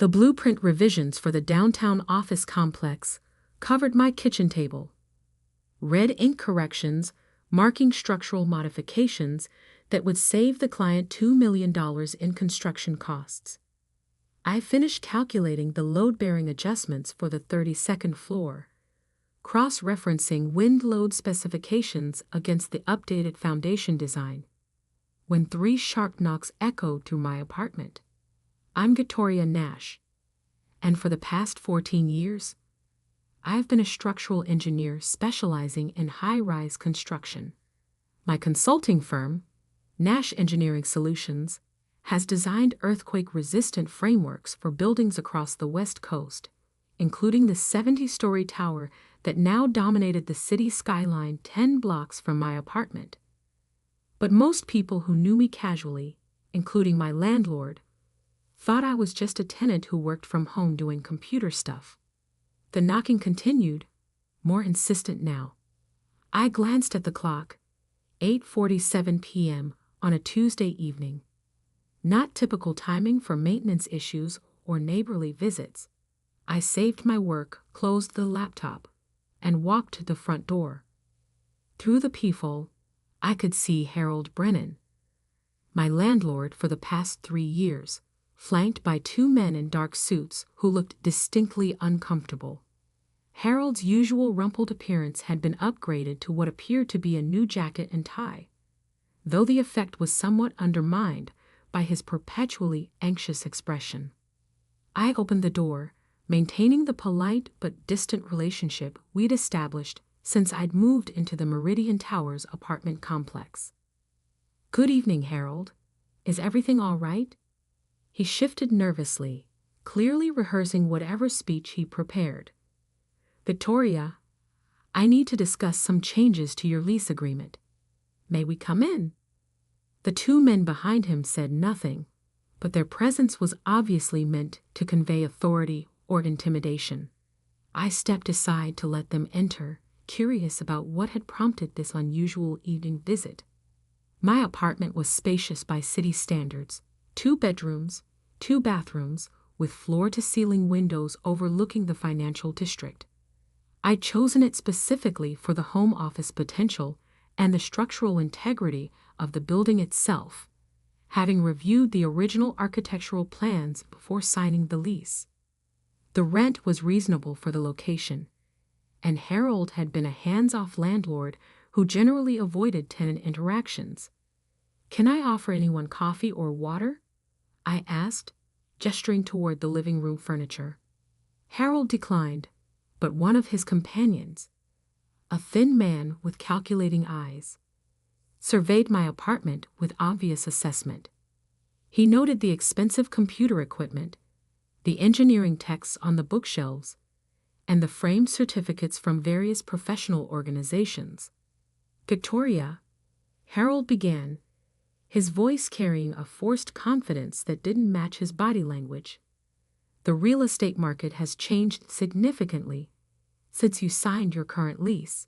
The blueprint revisions for the downtown office complex covered my kitchen table. Red ink corrections marking structural modifications that would save the client $2 million in construction costs. I finished calculating the load-bearing adjustments for the 32nd floor, cross-referencing wind load specifications against the updated foundation design, when 3 sharp knocks echoed through my apartment. I'm Victoria Nash, and for the past 14 years, I've been a structural engineer specializing in high-rise construction. My consulting firm, Nash Engineering Solutions, has designed earthquake-resistant frameworks for buildings across the West Coast, including the 70-story tower that now dominated the city skyline 10 blocks from my apartment. But most people who knew me casually, including my landlord, thought I was just a tenant who worked from home doing computer stuff. The knocking continued, more insistent now. I glanced at the clock, 8:47 p.m. on a Tuesday evening. Not typical timing for maintenance issues or neighborly visits. I saved my work, closed the laptop, and walked to the front door. Through the peephole, I could see Harold Brennan, my landlord for the past 3 years, flanked by 2 men in dark suits who looked distinctly uncomfortable. Harold's usual rumpled appearance had been upgraded to what appeared to be a new jacket and tie, though the effect was somewhat undermined by his perpetually anxious expression. I opened the door, maintaining the polite but distant relationship we'd established since I'd moved into the Meridian Towers apartment complex. "Good evening, Harold. Is everything all right?" He shifted nervously, clearly rehearsing whatever speech he prepared. "Victoria, I need to discuss some changes to your lease agreement. May we come in?" The 2 men behind him said nothing, but their presence was obviously meant to convey authority or intimidation. I stepped aside to let them enter, curious about what had prompted this unusual evening visit. My apartment was spacious by city standards, 2 bedrooms, 2 bathrooms, with floor-to-ceiling windows overlooking the financial district. I'd chosen it specifically for the home office potential and the structural integrity of the building itself, having reviewed the original architectural plans before signing the lease. The rent was reasonable for the location, and Harold had been a hands-off landlord who generally avoided tenant interactions. "Can I offer anyone coffee or water?" I asked, gesturing toward the living room furniture. Harold declined, but one of his companions, a thin man with calculating eyes, surveyed my apartment with obvious assessment. He noted the expensive computer equipment, the engineering texts on the bookshelves, and the framed certificates from various professional organizations. "Victoria," Harold began, his voice carrying a forced confidence that didn't match his body language. "The real estate market has changed significantly since you signed your current lease.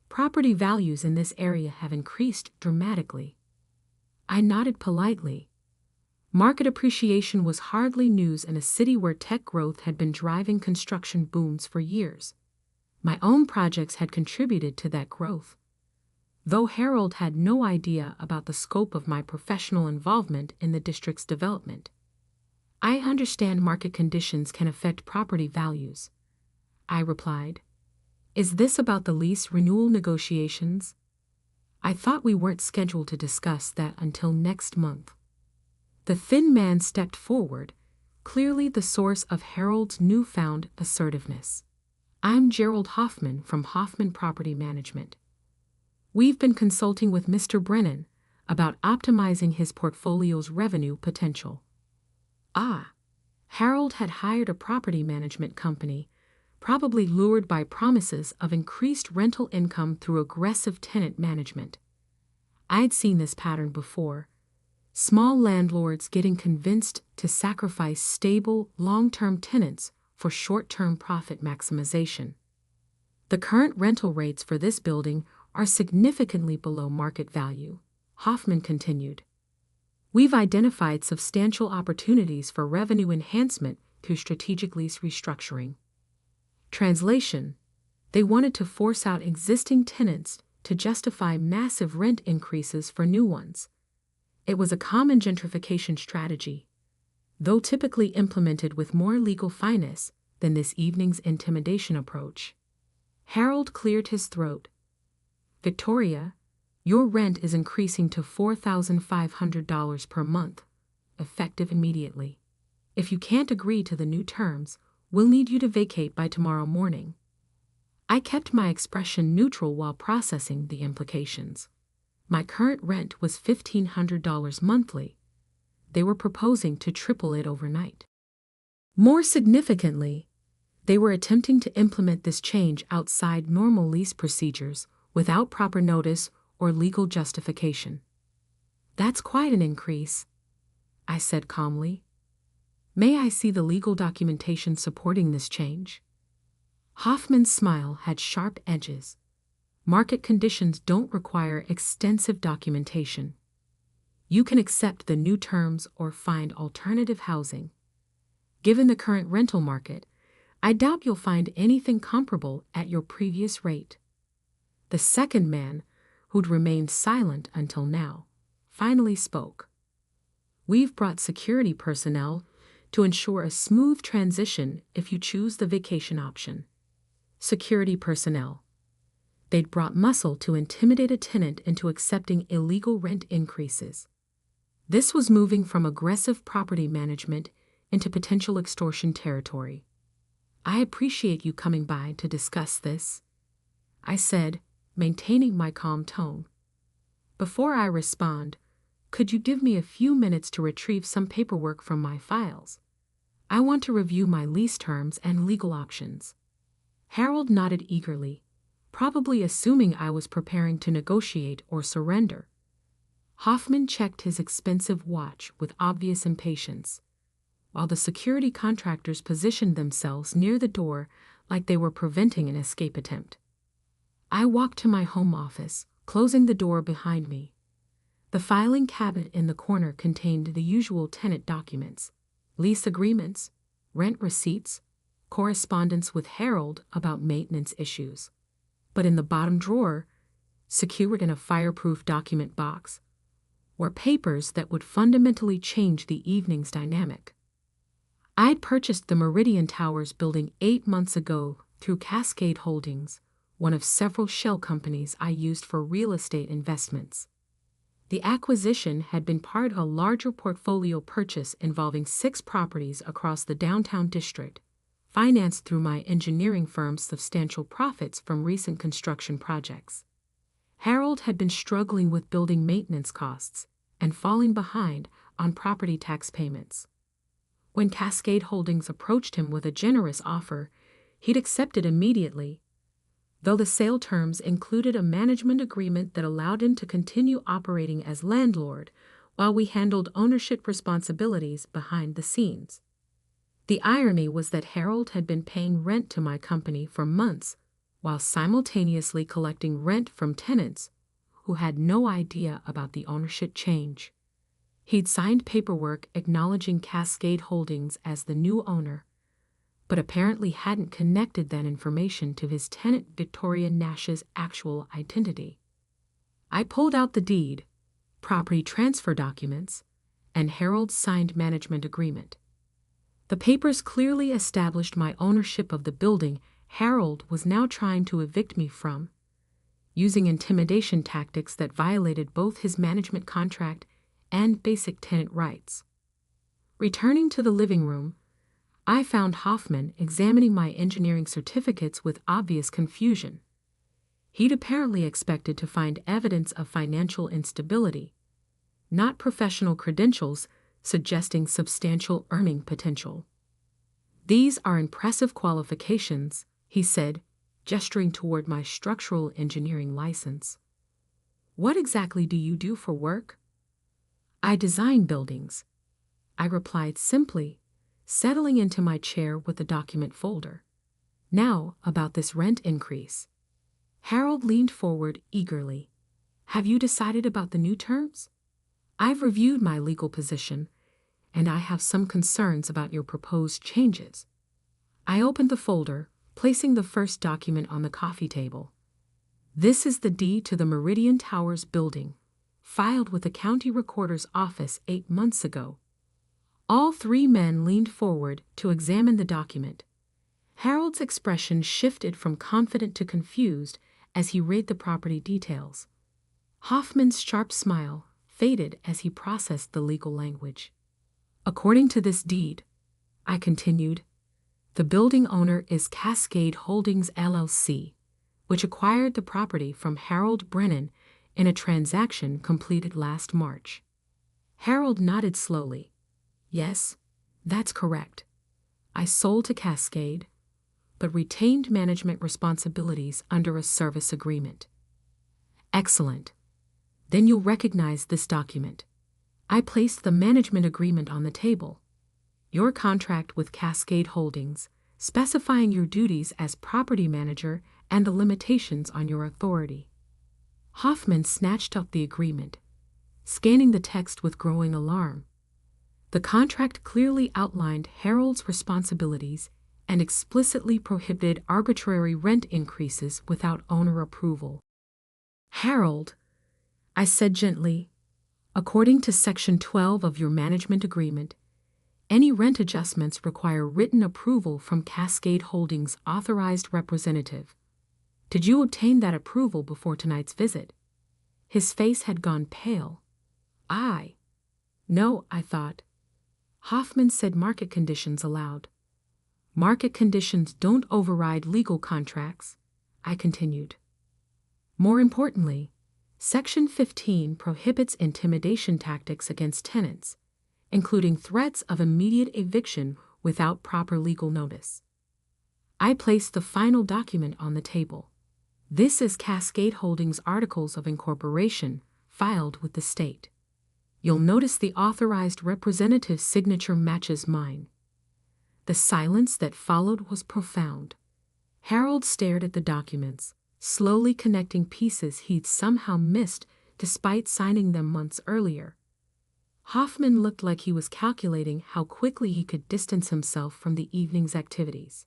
Property values in this area have increased dramatically." I nodded politely. Market appreciation was hardly news in a city where tech growth had been driving construction booms for years. My own projects had contributed to that growth, though Harold had no idea about the scope of my professional involvement in the district's development. "I understand market conditions can affect property values," I replied. "Is this about the lease renewal negotiations? I thought we weren't scheduled to discuss that until next month." The thin man stepped forward, clearly the source of Harold's newfound assertiveness. "I'm Gerald Hoffman from Hoffman Property Management. We've been consulting with Mr. Brennan about optimizing his portfolio's revenue potential." Ah, Harold had hired a property management company, probably lured by promises of increased rental income through aggressive tenant management. I'd seen this pattern before. Small landlords getting convinced to sacrifice stable, long-term tenants for short-term profit maximization. "The current rental rates for this building are significantly below market value," Hoffman continued. "We've identified substantial opportunities for revenue enhancement through strategic lease restructuring. Translation: they wanted to force out existing tenants to justify massive rent increases for new ones. It was a common gentrification strategy, though typically implemented with more legal finesse than this evening's intimidation approach. Harold cleared his throat. "Victoria, your rent is increasing to $4,500 per month, effective immediately. If you can't agree to the new terms, we'll need you to vacate by tomorrow morning." I kept my expression neutral while processing the implications. My current rent was $1,500 monthly. They were proposing to triple it overnight. More significantly, they were attempting to implement this change outside normal lease procedures without proper notice or legal justification. "That's quite an increase," I said calmly. "May I see the legal documentation supporting this change?" Hoffman's smile had sharp edges. "Market conditions don't require extensive documentation. You can accept the new terms or find alternative housing. Given the current rental market, I doubt you'll find anything comparable at your previous rate." The second man, who'd remained silent until now, finally spoke. "We've brought security personnel to ensure a smooth transition if you choose the vacation option." Security personnel. They'd brought muscle to intimidate a tenant into accepting illegal rent increases. This was moving from aggressive property management into potential extortion territory. "I appreciate you coming by to discuss this," I said, maintaining my calm tone. "Before I respond, could you give me a few minutes to retrieve some paperwork from my files? I want to review my lease terms and legal options." Harold nodded eagerly, probably assuming I was preparing to negotiate or surrender. Hoffman checked his expensive watch with obvious impatience, while the security contractors positioned themselves near the door like they were preventing an escape attempt. I walked to my home office, closing the door behind me. The filing cabinet in the corner contained the usual tenant documents: lease agreements, rent receipts, correspondence with Harold about maintenance issues. But in the bottom drawer, secured in a fireproof document box, were papers that would fundamentally change the evening's dynamic. I'd purchased the Meridian Towers building 8 months ago through Cascade Holdings, one of several shell companies I used for real estate investments. The acquisition had been part of a larger portfolio purchase involving 6 properties across the downtown district, financed through my engineering firm's substantial profits from recent construction projects. Harold had been struggling with building maintenance costs and falling behind on property tax payments. When Cascade Holdings approached him with a generous offer, he'd accepted immediately, though the sale terms included a management agreement that allowed him to continue operating as landlord while we handled ownership responsibilities behind the scenes. The irony was that Harold had been paying rent to my company for months while simultaneously collecting rent from tenants who had no idea about the ownership change. He'd signed paperwork acknowledging Cascade Holdings as the new owner, but apparently hadn't connected that information to his tenant Victoria Nash's actual identity. I pulled out the deed, property transfer documents, and Harold's signed management agreement. The papers clearly established my ownership of the building Harold was now trying to evict me from, using intimidation tactics that violated both his management contract and basic tenant rights. Returning to the living room, I found Hoffman examining my engineering certificates with obvious confusion. He'd apparently expected to find evidence of financial instability, not professional credentials suggesting substantial earning potential. "These are impressive qualifications," he said, gesturing toward my structural engineering license. "What exactly do you do for work?" "I design buildings," I replied simply, settling into my chair with the document folder. "Now, about this rent increase." Harold leaned forward eagerly. "Have you decided about the new terms?" "I've reviewed my legal position, and I have some concerns about your proposed changes. I opened the folder, placing the first document on the coffee table. This is the deed to the Meridian Towers building, filed with the county recorder's office 8 months ago. All three men leaned forward to examine the document. Harold's expression shifted from confident to confused as he read the property details. Hoffman's sharp smile faded as he processed the legal language. According to this deed, I continued, the building owner is Cascade Holdings LLC, which acquired the property from Harold Brennan in a transaction completed last March. Harold nodded slowly. Yes, that's correct. I sold to Cascade, but retained management responsibilities under a service agreement. Excellent. Then you'll recognize this document. I placed the management agreement on the table. Your contract with Cascade Holdings, specifying your duties as property manager and the limitations on your authority. Hoffman snatched up the agreement, scanning the text with growing alarm. The contract clearly outlined Harold's responsibilities and explicitly prohibited arbitrary rent increases without owner approval. Harold, I said gently, according to Section 12 of your management agreement, any rent adjustments require written approval from Cascade Holdings' authorized representative. Did you obtain that approval before tonight's visit? His face had gone pale. No, I thought. Hoffman said market conditions allowed. Market conditions don't override legal contracts, I continued. More importantly, Section 15 prohibits intimidation tactics against tenants, including threats of immediate eviction without proper legal notice. I placed the final document on the table. This is Cascade Holdings' Articles of Incorporation, filed with the state. You'll notice the authorized representative's signature matches mine. The silence that followed was profound. Harold stared at the documents, slowly connecting pieces he'd somehow missed despite signing them months earlier. Hoffman looked like he was calculating how quickly he could distance himself from the evening's activities.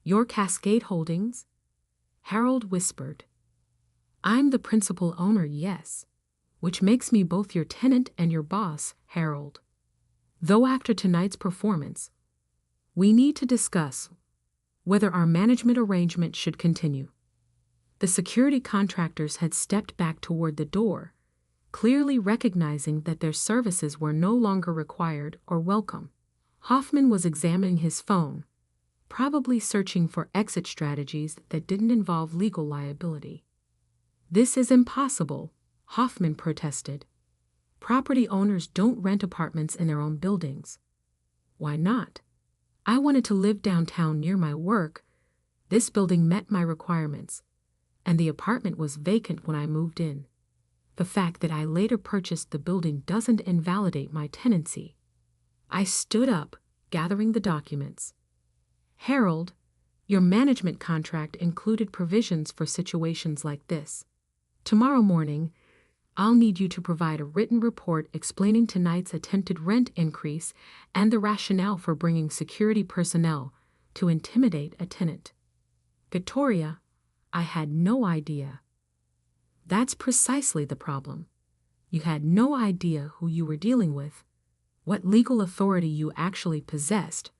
Your Cascade Holdings? Harold whispered. I'm the principal owner, yes, which makes me both your tenant and your boss, Harold. Though after tonight's performance, we need to discuss whether our management arrangement should continue. The security contractors had stepped back toward the door, clearly recognizing that their services were no longer required or welcome. Hoffman was examining his phone, probably searching for exit strategies that didn't involve legal liability. This is impossible, Hoffman protested. Property owners don't rent apartments in their own buildings. Why not? I wanted to live downtown near my work. This building met my requirements, and the apartment was vacant when I moved in. The fact that I later purchased the building doesn't invalidate my tenancy. I stood up, gathering the documents. Harold, your management contract included provisions for situations like this. Tomorrow morning, I'll need you to provide a written report explaining tonight's attempted rent increase and the rationale for bringing security personnel to intimidate a tenant. Victoria, I had no idea. That's precisely the problem. You had no idea who you were dealing with, what legal authority you actually possessed,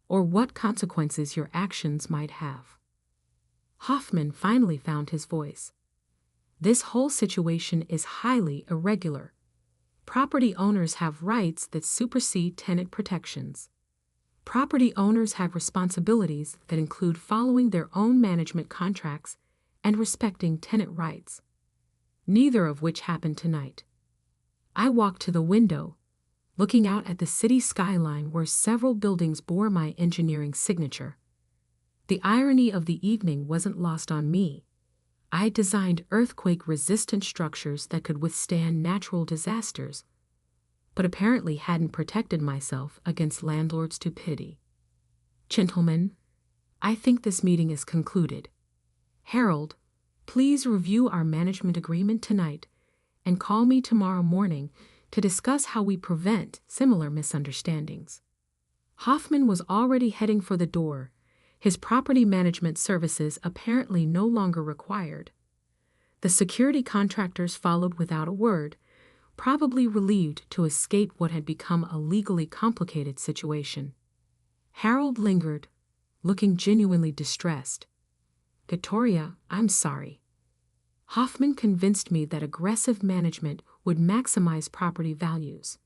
or what consequences your actions might have. Hoffman finally found his voice. This whole situation is highly irregular. Property owners have rights that supersede tenant protections. Property owners have responsibilities that include following their own management contracts and respecting tenant rights, neither of which happened tonight. I walked to the window, looking out at the city skyline where several buildings bore my engineering signature. The irony of the evening wasn't lost on me. I designed earthquake-resistant structures that could withstand natural disasters, but apparently hadn't protected myself against landlord stupidity. Gentlemen, I think this meeting is concluded. Harold, please review our management agreement tonight and call me tomorrow morning to discuss how we prevent similar misunderstandings. Hoffman was already heading for the door, his property management services apparently no longer required. The security contractors followed without a word, probably relieved to escape what had become a legally complicated situation. Harold lingered, looking genuinely distressed. "Victoria, I'm sorry. Hoffman convinced me that aggressive management would maximize property values.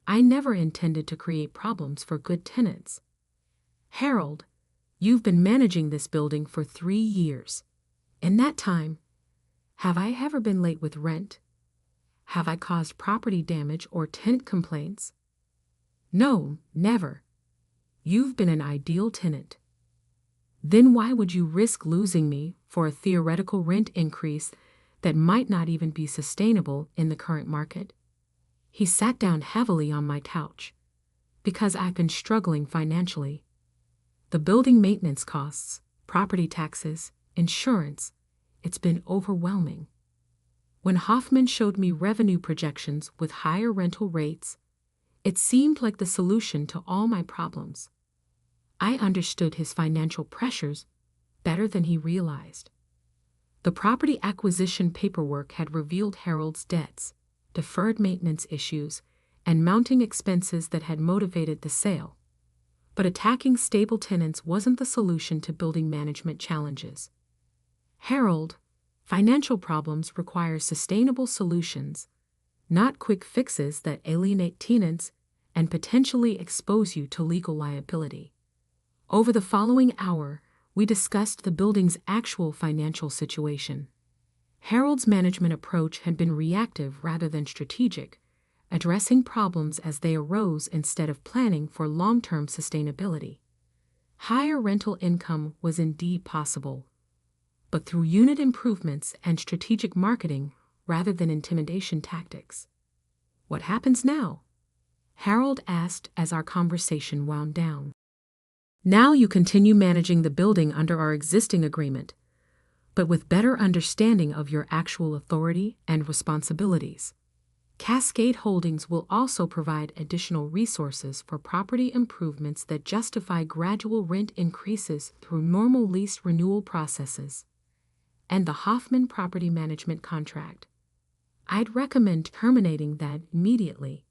I never intended to create problems for good tenants." "Harold, you've been managing this building for 3 years. In that time, have I ever been late with rent? Have I caused property damage or tenant complaints?" "No, never. You've been an ideal tenant." "Then why would you risk losing me for a theoretical rent increase that might not even be sustainable in the current market?" He sat down heavily on my couch. "Because I've been struggling financially. The building maintenance costs, property taxes, insurance, it's been overwhelming." When Hoffman showed me revenue projections with higher rental rates, it seemed like the solution to all my problems. I understood his financial pressures better than he realized. The property acquisition paperwork had revealed Harold's debts, deferred maintenance issues, and mounting expenses that had motivated the sale. But attacking stable tenants wasn't the solution to building management challenges. "Harold, financial problems require sustainable solutions, not quick fixes that alienate tenants and potentially expose you to legal liability." Over the following hour, we discussed the building's actual financial situation. Harold's management approach had been reactive rather than strategic, addressing problems as they arose instead of planning for long-term sustainability. Higher rental income was indeed possible, but through unit improvements and strategic marketing rather than intimidation tactics. "What happens now?" Harold asked as our conversation wound down. "Now you continue managing the building under our existing agreement, but with better understanding of your actual authority and responsibilities. Cascade Holdings will also provide additional resources for property improvements that justify gradual rent increases through normal lease renewal processes." And the Hoffman property management contract. I'd recommend terminating that immediately.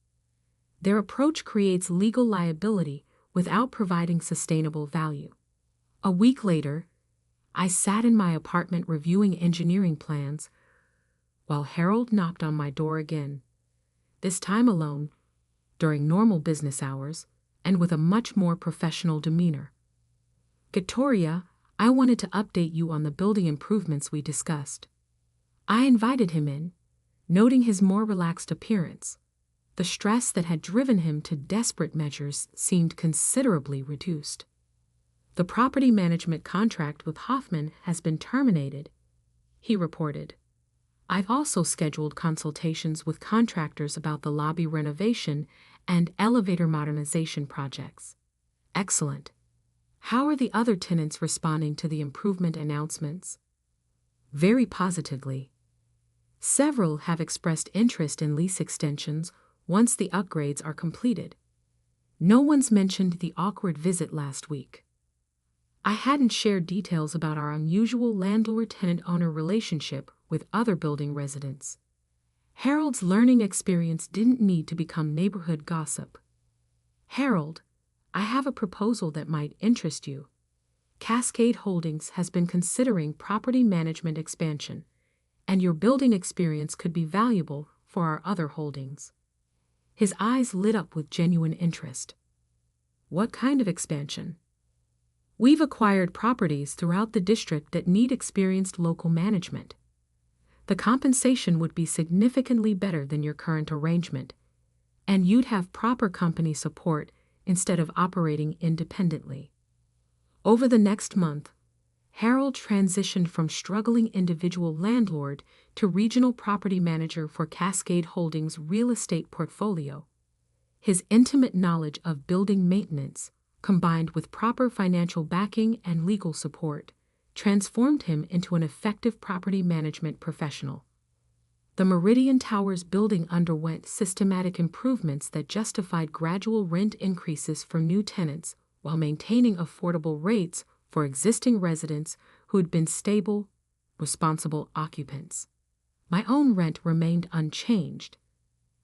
Their approach creates legal liability without providing sustainable value. A week later, I sat in my apartment reviewing engineering plans while Harold knocked on my door again, this time alone, during normal business hours, and with a much more professional demeanor. "Victoria, I wanted to update you on the building improvements we discussed." I invited him in, noting his more relaxed appearance. The stress that had driven him to desperate measures seemed considerably reduced. "The property management contract with Hoffman has been terminated," he reported. "I've also scheduled consultations with contractors about the lobby renovation and elevator modernization projects." "Excellent. How are the other tenants responding to the improvement announcements?" "Very positively. Several have expressed interest in lease extensions once the upgrades are completed. No one's mentioned the awkward visit last week." I hadn't shared details about our unusual landlord-tenant-owner relationship with other building residents. Harold's learning experience didn't need to become neighborhood gossip. "Harold, I have a proposal that might interest you. Cascade Holdings has been considering property management expansion, and your building experience could be valuable for our other holdings." His eyes lit up with genuine interest. "What kind of expansion?" "We've acquired properties throughout the district that need experienced local management. The compensation would be significantly better than your current arrangement, and you'd have proper company support instead of operating independently." Over the next month, Harold transitioned from struggling individual landlord to regional property manager for Cascade Holdings' real estate portfolio. His intimate knowledge of building maintenance, combined with proper financial backing and legal support, transformed him into an effective property management professional. The Meridian Towers building underwent systematic improvements that justified gradual rent increases for new tenants while maintaining affordable rates for existing residents who had been stable, responsible occupants. My own rent remained unchanged,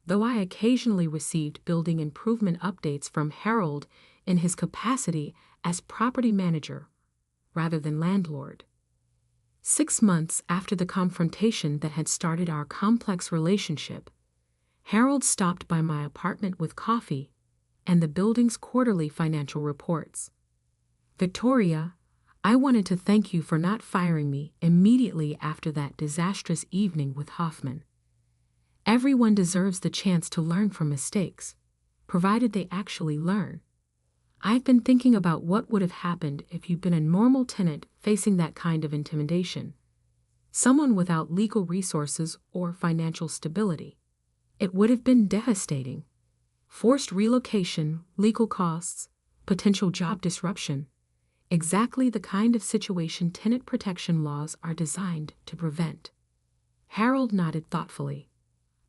though I occasionally received building improvement updates from Harold in his capacity as property manager rather than landlord. 6 months after the confrontation that had started our complex relationship, Harold stopped by my apartment with coffee and the building's quarterly financial reports. "Victoria, I wanted to thank you for not firing me immediately after that disastrous evening with Hoffman. Everyone deserves the chance to learn from mistakes, provided they actually learn. I've been thinking about what would have happened if you'd been a normal tenant facing that kind of intimidation. Someone without legal resources or financial stability. It would have been devastating. Forced relocation, legal costs, potential job disruption. Exactly the kind of situation tenant protection laws are designed to prevent." Harold nodded thoughtfully.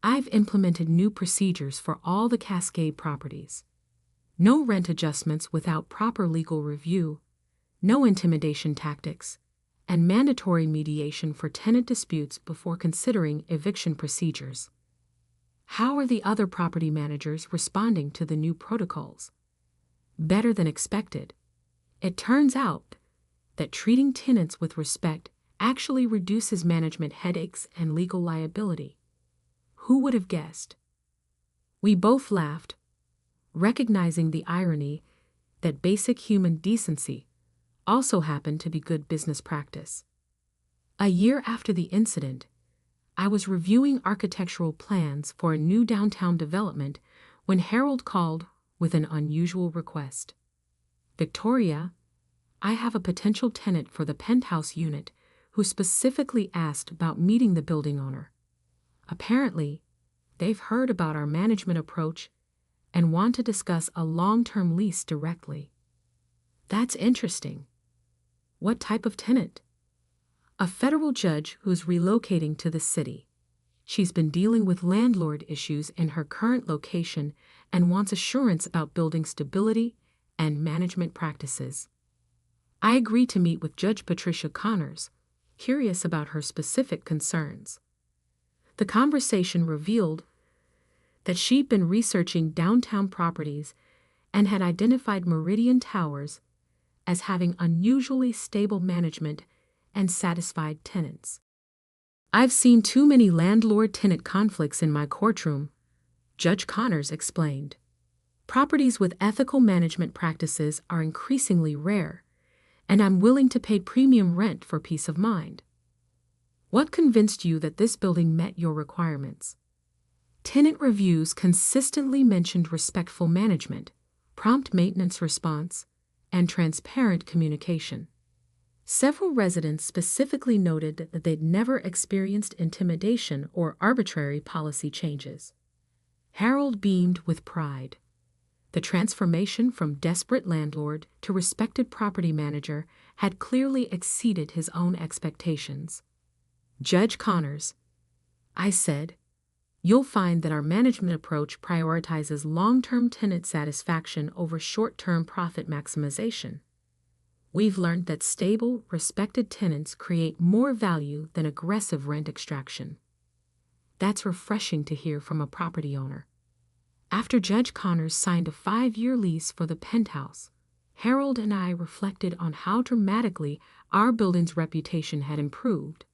"I've implemented new procedures for all the Cascade properties. No rent adjustments without proper legal review, no intimidation tactics, and mandatory mediation for tenant disputes before considering eviction procedures." "How are the other property managers responding to the new protocols?" "Better than expected. It turns out that treating tenants with respect actually reduces management headaches and legal liability." Who would have guessed? We both laughed, recognizing the irony that basic human decency also happened to be good business practice. A year after the incident, I was reviewing architectural plans for a new downtown development when Harold called with an unusual request. "Victoria, I have a potential tenant for the penthouse unit who specifically asked about meeting the building owner. Apparently, they've heard about our management approach and want to discuss a long-term lease directly." "That's interesting. What type of tenant?" "A federal judge who's relocating to the city. She's been dealing with landlord issues in her current location and wants assurance about building stability and management practices." I agreed to meet with Judge Patricia Connors, curious about her specific concerns. The conversation revealed that she'd been researching downtown properties and had identified Meridian Towers as having unusually stable management and satisfied tenants. "I've seen too many landlord-tenant conflicts in my courtroom," Judge Connors explained. "Properties with ethical management practices are increasingly rare, and I'm willing to pay premium rent for peace of mind." "What convinced you that this building met your requirements?" "Tenant reviews consistently mentioned respectful management, prompt maintenance response, and transparent communication. Several residents specifically noted that they'd never experienced intimidation or arbitrary policy changes." Harold beamed with pride. The transformation from desperate landlord to respected property manager had clearly exceeded his own expectations. "Judge Connors," I said, "you'll find that our management approach prioritizes long-term tenant satisfaction over short-term profit maximization. We've learned that stable, respected tenants create more value than aggressive rent extraction." That's refreshing to hear from a property owner. After Judge Connors signed a 5-year lease for the penthouse, Harold and I reflected on how dramatically our building's reputation had improved.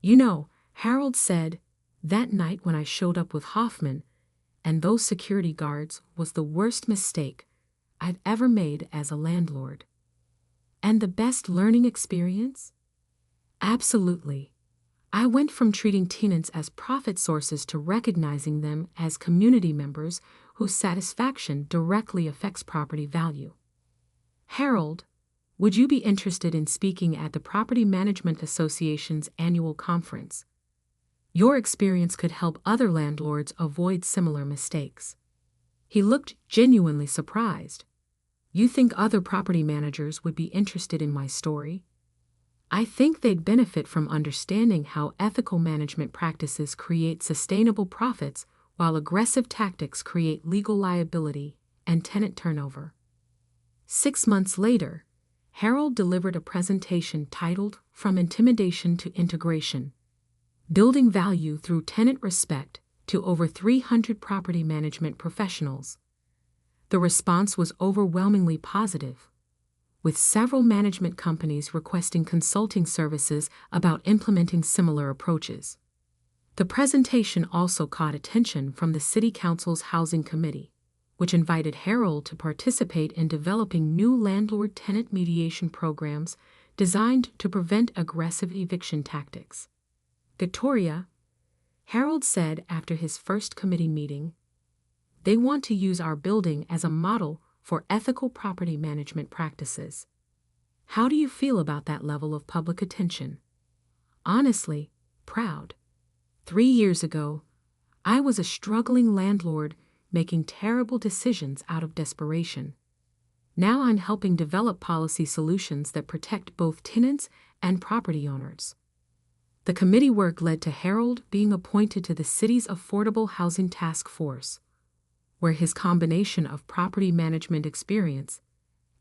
"You know," Harold said, "that night when I showed up with Hoffman and those security guards was the worst mistake I've ever made as a landlord." "And the best learning experience?" "Absolutely. I went from treating tenants as profit sources to recognizing them as community members whose satisfaction directly affects property value." "Harold, would you be interested in speaking at the Property Management Association's annual conference? Your experience could help other landlords avoid similar mistakes." He looked genuinely surprised. "You think other property managers would be interested in my story?" I think they'd benefit from understanding how ethical management practices create sustainable profits while aggressive tactics create legal liability and tenant turnover. 6 months later, Harold delivered a presentation titled From Intimidation to Integration: Building Value Through Tenant Respect to over 300 property management professionals. The response was overwhelmingly positive, with several management companies requesting consulting services about implementing similar approaches. The presentation also caught attention from the City Council's Housing Committee, which invited Harold to participate in developing new landlord-tenant mediation programs designed to prevent aggressive eviction tactics. Victoria, Harold said after his first committee meeting, they want to use our building as a model for ethical property management practices. How do you feel about that level of public attention? Honestly, proud. 3 years ago, I was a struggling landlord making terrible decisions out of desperation. Now I'm helping develop policy solutions that protect both tenants and property owners. The committee work led to Harold being appointed to the city's Affordable Housing Task Force, where his combination of property management experience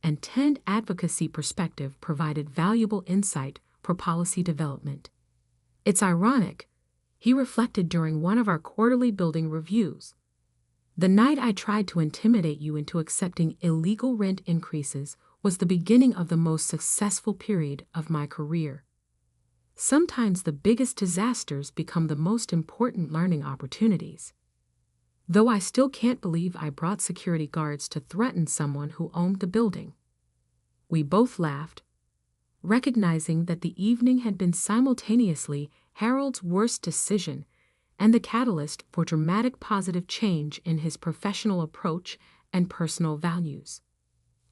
and tenant advocacy perspective provided valuable insight for policy development. It's ironic, he reflected during one of our quarterly building reviews. The night I tried to intimidate you into accepting illegal rent increases was the beginning of the most successful period of my career. Sometimes the biggest disasters become the most important learning opportunities. Though I still can't believe I brought security guards to threaten someone who owned the building. We both laughed, recognizing that the evening had been simultaneously Harold's worst decision and the catalyst for dramatic positive change in his professional approach and personal values.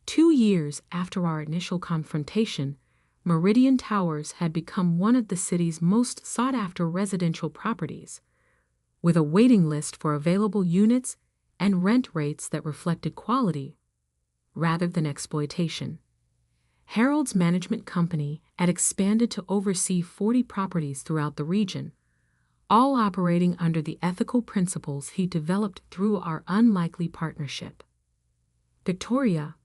2 years after our initial confrontation, Meridian Towers had become one of the city's most sought-after residential properties, with a waiting list for available units and rent rates that reflected quality rather than exploitation. Harold's management company had expanded to oversee 40 properties throughout the region, all operating under the ethical principles he developed through our unlikely partnership. Victoria,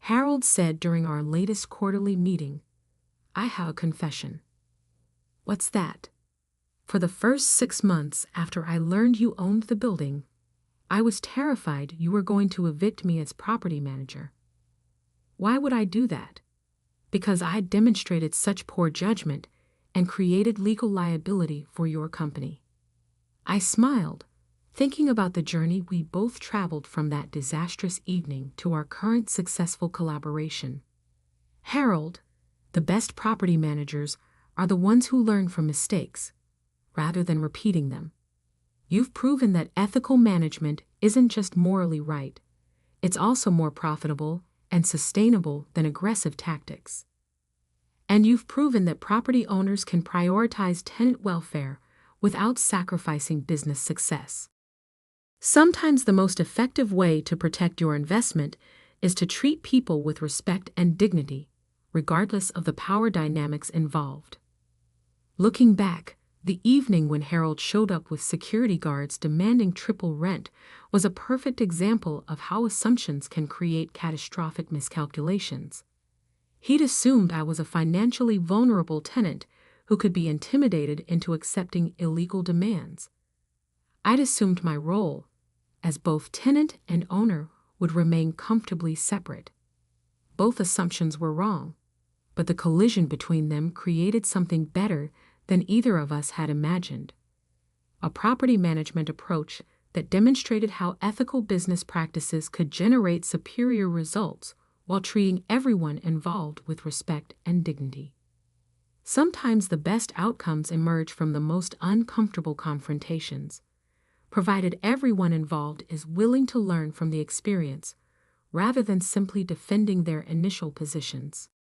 Harold said during our latest quarterly meeting, I have a confession. What's that? For the first 6 months after I learned you owned the building, I was terrified you were going to evict me as property manager. Why would I do that? Because I had demonstrated such poor judgment and created legal liability for your company. I smiled, thinking about the journey we both traveled from that disastrous evening to our current successful collaboration. Harold, the best property managers are the ones who learn from mistakes, rather than repeating them. You've proven that ethical management isn't just morally right, it's also more profitable and sustainable than aggressive tactics. And you've proven that property owners can prioritize tenant welfare without sacrificing business success. Sometimes the most effective way to protect your investment is to treat people with respect and dignity, regardless of the power dynamics involved. Looking back, the evening when Harold showed up with security guards demanding triple rent was a perfect example of how assumptions can create catastrophic miscalculations. He'd assumed I was a financially vulnerable tenant who could be intimidated into accepting illegal demands. I'd assumed my role, as both tenant and owner, would remain comfortably separate. Both assumptions were wrong, but the collision between them created something better than either of us had imagined. A property management approach that demonstrated how ethical business practices could generate superior results while treating everyone involved with respect and dignity. Sometimes the best outcomes emerge from the most uncomfortable confrontations, provided everyone involved is willing to learn from the experience rather than simply defending their initial positions.